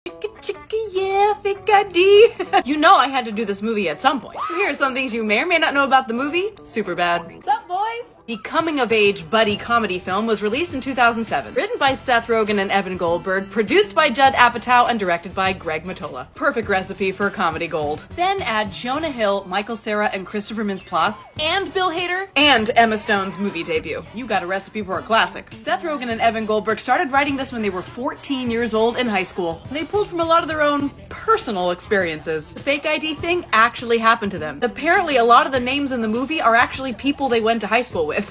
Chicka, yeah, fake ID. You know I had to do this movie at some point. Here are some things you may or may not know about the movie, Superbad. What's up, boys? The coming-of-age buddy comedy film was released in 2007. Written by Seth Rogen and Evan Goldberg, produced by Judd Apatow, and directed by Greg Mottola. Perfect recipe for comedy gold. Then add Jonah Hill, Michael Cera, and Christopher Mintz-Plasse, and Bill Hader, and Emma Stone's movie debut. You got a recipe for a classic. Seth Rogen and Evan Goldberg started writing this when they were 14 years old in high school. They pulled from a lot of their own personal experiences. The fake ID thing actually happened to them. Apparently, a lot of the names in the movie are actually people they went to high school with.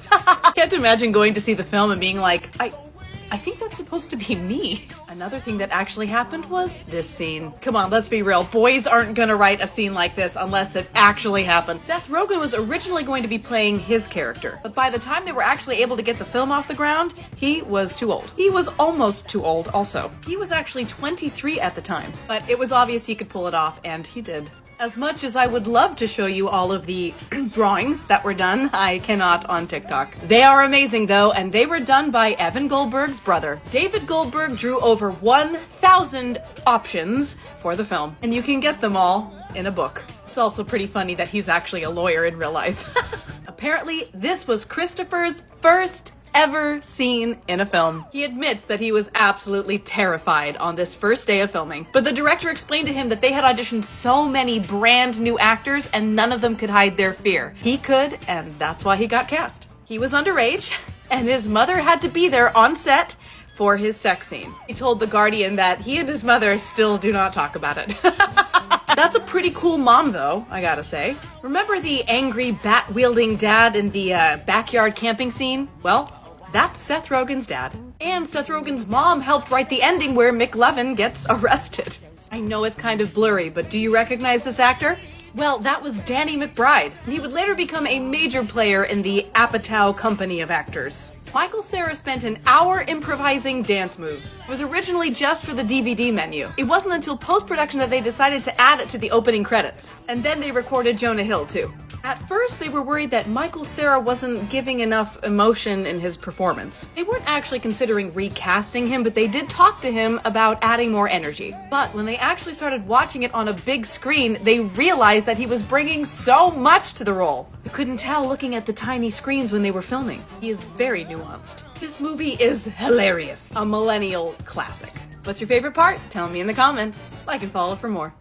Can't imagine going to see the film and being like, I think that's supposed to be me. Another thing that actually happened was this scene. Come on, let's be real. Boys aren't gonna write a scene like this unless it actually happened. Seth Rogen was originally going to be playing his character, but by the time they were actually able to get the film off the ground, he was too old. He was almost too old also. He was actually 23 at the time, but it was obvious he could pull it off, and he did. As much as I would love to show you all of the drawings that were done, I cannot on TikTok. They are amazing though, and they were done by Evan Goldberg's brother. David Goldberg drew over 1,000 options for the film, and you can get them all in a book. It's also pretty funny that he's actually a lawyer in real life. Apparently, this was Christopher's first ever seen in a film. He admits that he was absolutely terrified on this first day of filming, but the director explained to him that they had auditioned so many brand new actors and none of them could hide their fear. He could, and that's why he got cast. He was underage, and his mother had to be there on set for his sex scene. He told The Guardian that he and his mother still do not talk about it. That's a pretty cool mom, though, I gotta say. Remember the angry bat-wielding dad in the backyard camping scene? Well, that's Seth Rogen's dad. And Seth Rogen's mom helped write the ending where McLovin gets arrested. I know it's kind of blurry, but do you recognize this actor? Well, that was Danny McBride. He would later become a major player in the Apatow company of actors. Michael Cera spent an hour improvising dance moves. It was originally just for the DVD menu. It wasn't until post-production that they decided to add it to the opening credits. And then they recorded Jonah Hill, too. At first, they were worried that Michael Cera wasn't giving enough emotion in his performance. They weren't actually considering recasting him, but they did talk to him about adding more energy. But when they actually started watching it on a big screen, they realized that he was bringing so much to the role. You couldn't tell looking at the tiny screens when they were filming. He is very nuanced. This movie is hilarious. A millennial classic. What's your favorite part? Tell me in the comments. Like and follow for more.